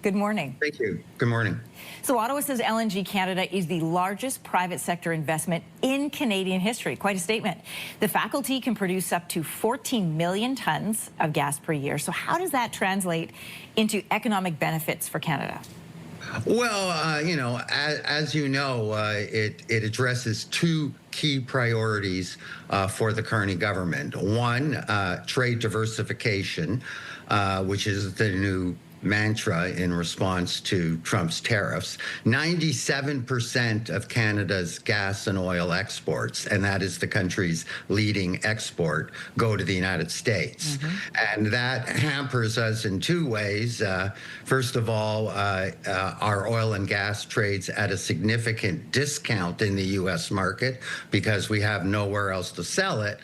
Good morning. Thank you. Good morning. So Ottawa says LNG Canada is the largest private sector investment in Canadian history. Quite a statement. The faculty can produce up to 14 million tons of gas per year. So how does that translate into economic benefits for Canada? Well, as you know, it addresses two key priorities for the Carney government. One, trade diversification, which is the new mantra in response to Trump's tariffs. 97% of Canada's gas and oil exports, and that is the country's leading export, go to the United States. And that hampers us in two ways. First of all, our oil and gas trades at a significant discount in the U.S. market because we have nowhere else to sell it.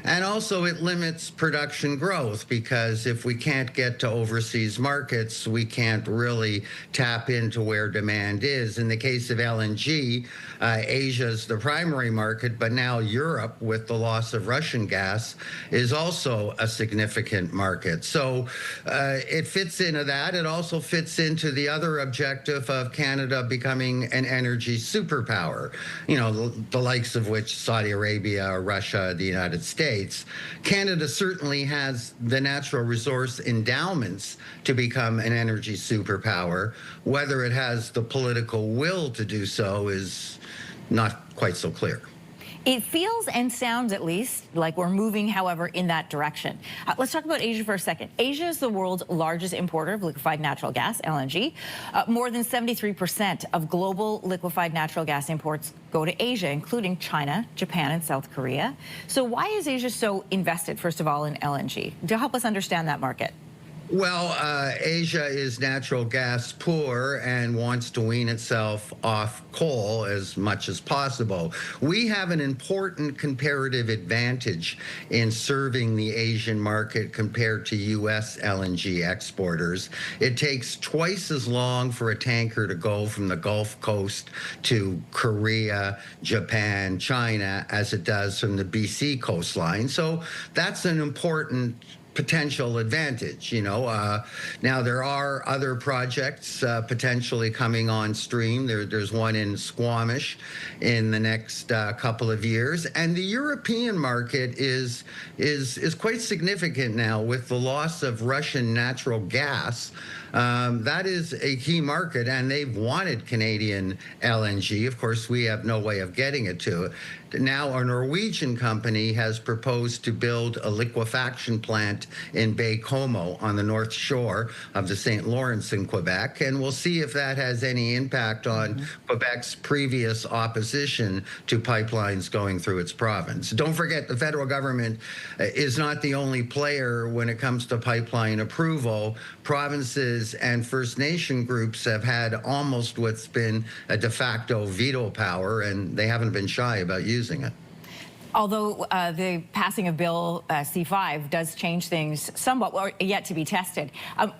And also it limits production growth because if we can't get to overseas markets, we can't really tap into where demand is. In the case of LNG, Asia is the primary market, but now Europe, with the loss of Russian gas, is also a significant market. So it fits into that. It also fits into the other objective of Canada becoming an energy superpower, the likes of which Saudi Arabia or Russia, the United States. Canada certainly has the natural resource endowments to become an energy superpower. Whether it has the political will to do so is not quite so clear. It feels and sounds, at least, like we're moving, however, in that direction. Let's talk about Asia for a second. Asia is the world's largest importer of liquefied natural gas, LNG. More than 73% of global liquefied natural gas imports go to Asia, including China, Japan, and South Korea. So why is Asia so invested, first of all, in LNG? To help us understand that market. Well, Asia is natural gas poor and wants to wean itself off coal as much as possible. We have an important comparative advantage in serving the Asian market compared to U.S. LNG exporters. It takes twice as long for a tanker to go from the Gulf Coast to Korea, Japan, China, as it does from the BC coastline. So that's an important potential advantage. Now there are other projects potentially coming on stream. There's one in Squamish in the next couple of years, and the European market is quite significant now with the loss of Russian natural gas. That is a key market, and they've wanted Canadian LNG. Of course, we have no way of getting it to it. Now, a Norwegian company has proposed to build a liquefaction plant in Baie-Comeau on the north shore of the St. Lawrence in Quebec, and we'll see if that has any impact on Quebec's previous opposition to pipelines going through its province. Don't forget, the federal government is not the only player when it comes to pipeline approval. Provinces and First Nation groups have had almost what's been a de facto veto power, and they haven't been shy about using it. Although the passing of Bill C-5 does change things somewhat, or yet to be tested.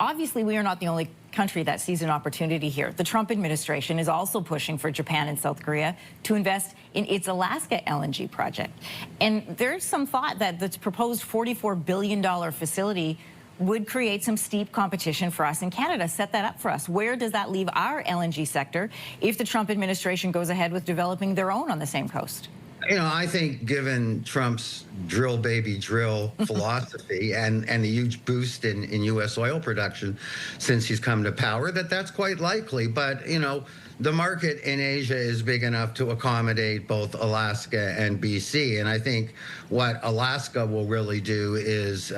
Obviously, we are not the only country that sees an opportunity here. The Trump administration is also pushing for Japan and South Korea to invest in its Alaska LNG project. And there's some thought that the proposed $44 billion facility would create some steep competition for us in Canada. Set that up for us. Where does that leave our LNG sector if the Trump administration goes ahead with developing their own on the same coast? I think given Trump's drill baby drill philosophy and the huge boost in U.S. oil production since he's come to power, that's quite likely. But, the market in Asia is big enough to accommodate both Alaska and BC. And I think what Alaska will really do is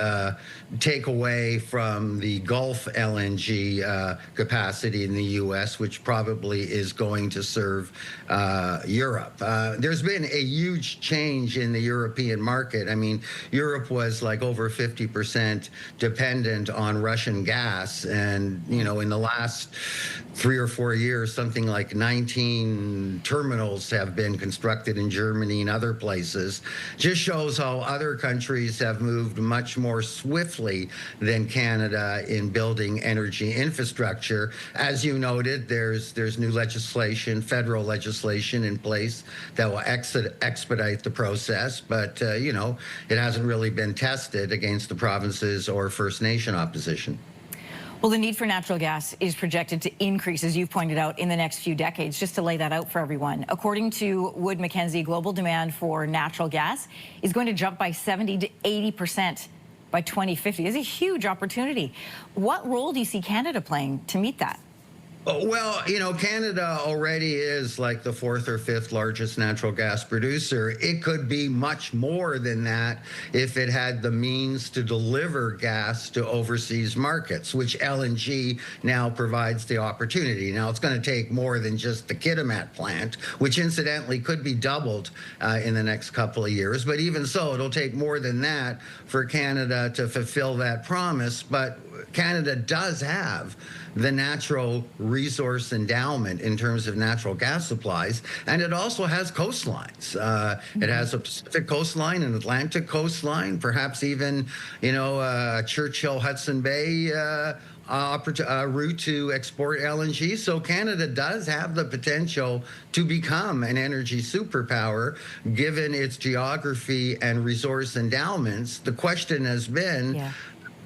take away from the Gulf LNG capacity in the U.S., which probably is going to serve Europe. There's been a huge change in the European market. I mean, Europe was like over 50% dependent on Russian gas. And, in the last 3 or 4 years, something like 19 terminals have been constructed in Germany and other places. Just shows how other countries have moved much more swiftly than Canada in building energy infrastructure. As you noted, there's new legislation, federal legislation in place that will expedite the process, but it hasn't really been tested against the provinces or First Nation opposition. Well, the need for natural gas is projected to increase, as you've pointed out, in the next few decades. Just to lay that out for everyone, according to Wood Mackenzie, global demand for natural gas is going to jump by 70 to 80% by 2050. It's a huge opportunity. What role do you see Canada playing to meet that? Well, Canada already is like the fourth or fifth largest natural gas producer. It could be much more than that if it had the means to deliver gas to overseas markets, which LNG now provides the opportunity. Now, it's going to take more than just the Kitimat plant, which incidentally could be doubled in the next couple of years. But even so, it'll take more than that for Canada to fulfill that promise. But Canada does have the natural resource endowment in terms of natural gas supplies, and it also has coastlines. It has a Pacific coastline, an Atlantic coastline, perhaps even, Churchill Hudson Bay route to export LNG. So Canada does have the potential to become an energy superpower, given its geography and resource endowments. The question has been,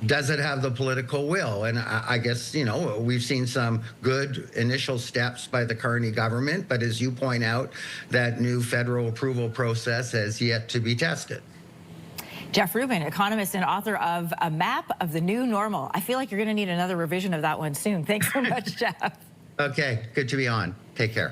does it have the political will? And I guess, we've seen some good initial steps by the Carney government, but as you point out, that new federal approval process has yet to be tested. Jeff Rubin, economist and author of A Map of the New Normal. I feel like you're going to need another revision of that one soon. Thanks so much, Jeff. Okay, good to be on. Take care.